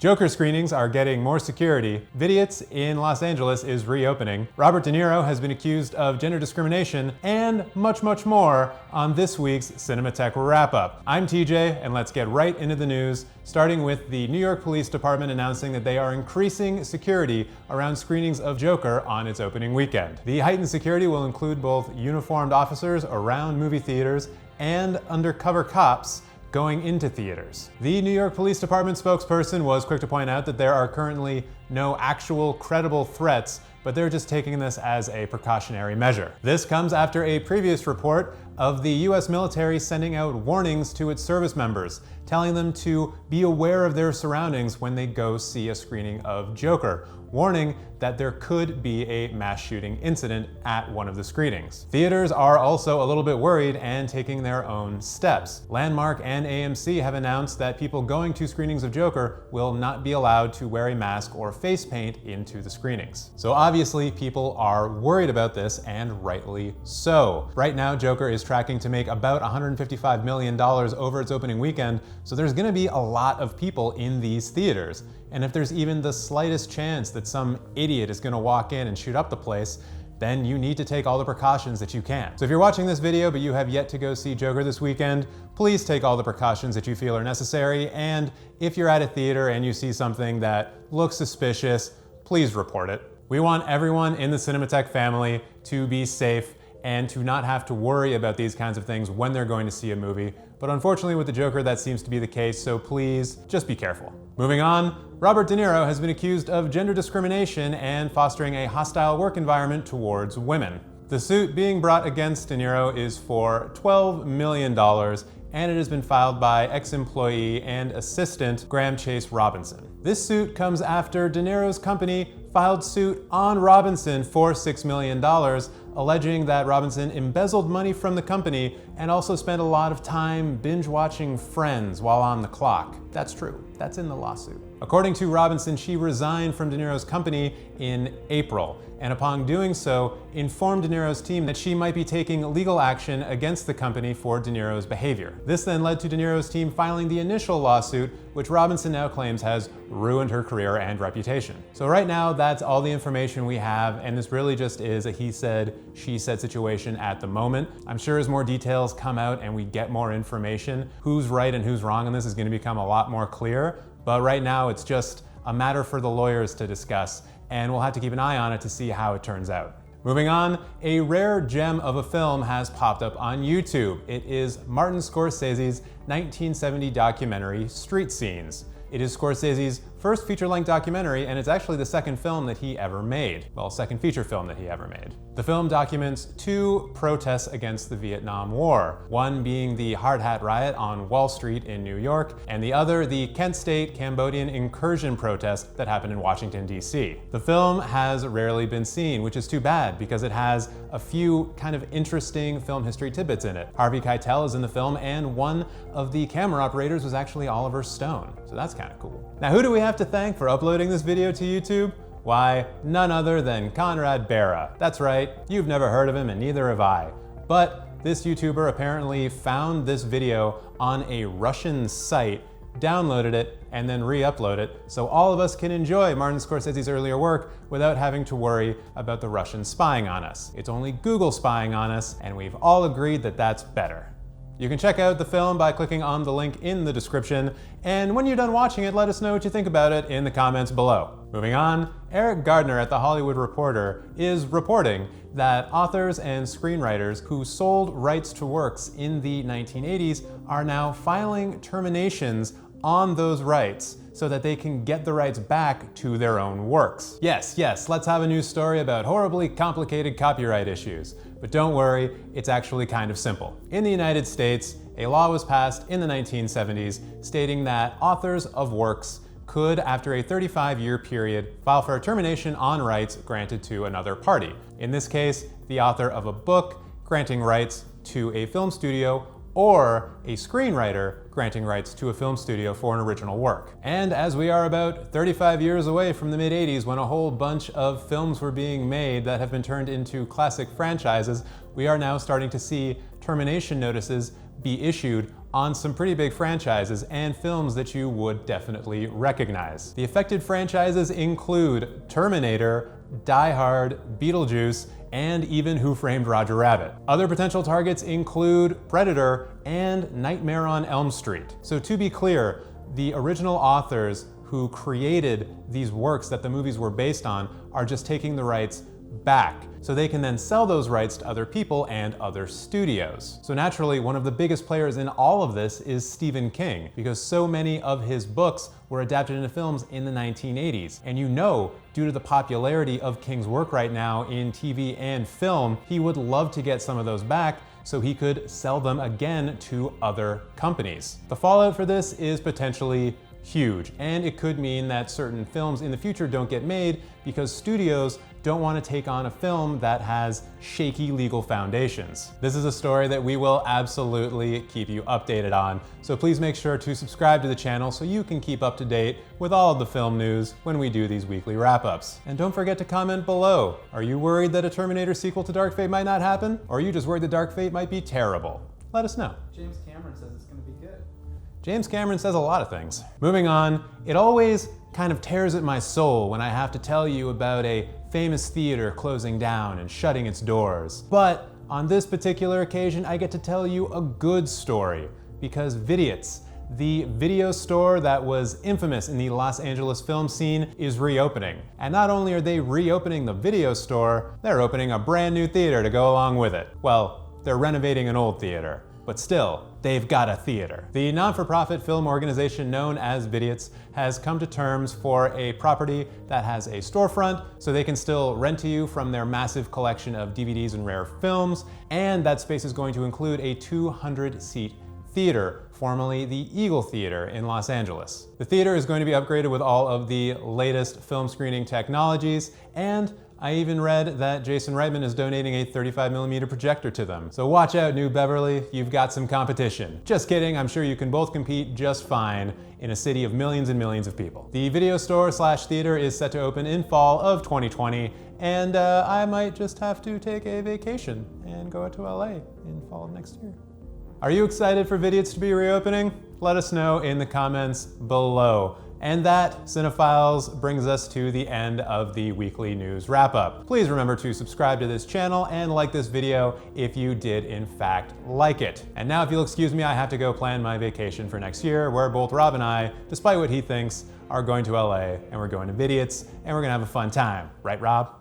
Joker screenings are getting more security. Vidiots in Los Angeles is reopening. Robert De Niro has been accused of gender discrimination, and much, much more on this week's Cinematheq wrap-up. I'm TJ, and let's get right into the news, starting with the New York Police Department announcing that they are increasing security around screenings of Joker on its opening weekend. The heightened security will include both uniformed officers around movie theaters and undercover cops going into theaters. The New York Police Department spokesperson was quick to point out that there are currently no actual credible threats, but they're just taking this as a precautionary measure. This comes after a previous report of the US military sending out warnings to its service members, telling them to be aware of their surroundings when they go see a screening of Joker, warning that there could be a mass shooting incident at one of the screenings. Theaters are also a little bit worried and taking their own steps. Landmark and AMC have announced that people going to screenings of Joker will not be allowed to wear a mask or face paint into the screenings. So obviously people are worried about this, and rightly so. Right now, Joker is tracking to make about $155 million over its opening weekend, so there's gonna be a lot of people in these theaters. And if there's even the slightest chance that some idiot is gonna walk in and shoot up the place, then you need to take all the precautions that you can. So if you're watching this video but you have yet to go see Joker this weekend, please take all the precautions that you feel are necessary, and if you're at a theater and you see something that looks suspicious, please report it. We want everyone in the Cinemateq family to be safe and to not have to worry about these kinds of things when they're going to see a movie. But unfortunately with the Joker, that seems to be the case, so please just be careful. Moving on, Robert De Niro has been accused of gender discrimination and fostering a hostile work environment towards women. The suit being brought against De Niro is for $12 million, and it has been filed by ex-employee and assistant Graham Chase Robinson. This suit comes after De Niro's company filed suit on Robinson for $6 million, alleging that Robinson embezzled money from the company and also spent a lot of time binge-watching Friends while on the clock. That's true. That's in the lawsuit. According to Robinson, she resigned from De Niro's company in April, and upon doing so, informed De Niro's team that she might be taking legal action against the company for De Niro's behavior. This then led to De Niro's team filing the initial lawsuit, which Robinson now claims has ruined her career and reputation. So right now, that's all the information we have, and this really just is a he said, she said situation at the moment. I'm sure as more details come out and we get more information, who's right and who's wrong on this is going to become a lot more clear. But right now, it's just a matter for the lawyers to discuss, and we'll have to keep an eye on it to see how it turns out. Moving on, a rare gem of a film has popped up on YouTube. It is Martin Scorsese's 1970 documentary, Street Scenes. It is Scorsese's first feature-length documentary, and it's actually the second film that he ever made. Well, second feature film that he ever made. The film documents two protests against the Vietnam War, one being the Hard Hat Riot on Wall Street in New York, and the other the Kent State Cambodian incursion protest that happened in Washington, D.C. The film has rarely been seen, which is too bad because it has a few kind of interesting film history tidbits in it. Harvey Keitel is in the film, and one of the camera operators was actually Oliver Stone, so that's kind of cool. Now, who do we have to thank for uploading this video to YouTube? Why, none other than Conrad Barra. That's right, you've never heard of him and neither have I. But this YouTuber apparently found this video on a Russian site, downloaded it, and then re-uploaded it, so all of us can enjoy Martin Scorsese's earlier work without having to worry about the Russians spying on us. It's only Google spying on us, and we've all agreed that that's better. You can check out the film by clicking on the link in the description, and when you're done watching it, let us know what you think about it in the comments below. Moving on, Eric Gardner at The Hollywood Reporter is reporting that authors and screenwriters who sold rights to works in the 1980s are now filing terminations on those rights so that they can get the rights back to their own works. Yes, let's have a news story about horribly complicated copyright issues. But don't worry, it's actually kind of simple. In the United States, a law was passed in the 1970s stating that authors of works could, after a 35-year period, file for a termination on rights granted to another party. In this case, the author of a book granting rights to a film studio, or a screenwriter granting rights to a film studio for an original work. And as we are about 35 years away from the mid-80s, when a whole bunch of films were being made that have been turned into classic franchises, we are now starting to see termination notices be issued on some pretty big franchises and films that you would definitely recognize. The affected franchises include Terminator, Die Hard, Beetlejuice, and even Who Framed Roger Rabbit. Other potential targets include Predator and Nightmare on Elm Street. So to be clear, the original authors who created these works that the movies were based on are just taking the rights back, so they can then sell those rights to other people and other studios. So naturally, one of the biggest players in all of this is Stephen King, because so many of his books were adapted into films in the 1980s. And you know, due to the popularity of King's work right now in TV and film, he would love to get some of those back so he could sell them again to other companies. The fallout for this is potentially huge, and it could mean that certain films in the future don't get made because studios don't want to take on a film that has shaky legal foundations. This is a story that we will absolutely keep you updated on, so please make sure to subscribe to the channel so you can keep up to date with all of the film news when we do these weekly wrap-ups. And don't forget to comment below. Are you worried that a Terminator sequel to Dark Fate might not happen? Or are you just worried that Dark Fate might be terrible? Let us know. James Cameron says it's going to be good. James Cameron says a lot of things. Moving on, it always kind of tears at my soul when I have to tell you about a famous theater closing down and shutting its doors. But on this particular occasion, I get to tell you a good story, because Vidiots, the video store that was infamous in the Los Angeles film scene, is reopening. And not only are they reopening the video store, they're opening a brand new theater to go along with it. Well, they're renovating an old theater, but still, they've got a theater. The non-for-profit film organization known as Vidiots has come to terms for a property that has a storefront so they can still rent to you from their massive collection of DVDs and rare films, and that space is going to include a 200-seat theater, formerly the Eagle Theater in Los Angeles. The theater is going to be upgraded with all of the latest film screening technologies, and I even read that Jason Reitman is donating a 35mm projector to them. So watch out, New Beverly, you've got some competition. Just kidding, I'm sure you can both compete just fine in a city of millions and millions of people. The video store slash theater is set to open in fall of 2020, and I might just have to take a vacation and go out to LA in fall of next year. Are you excited for Vidiots to be reopening? Let us know in the comments below. And that, cinephiles, brings us to the end of the weekly news wrap-up. Please remember to subscribe to this channel and like this video if you did in fact like it. And now, if you'll excuse me, I have to go plan my vacation for next year, where both Rob and I, despite what he thinks, are going to LA, and we're going to Vidiots, and we're gonna have a fun time. Right, Rob?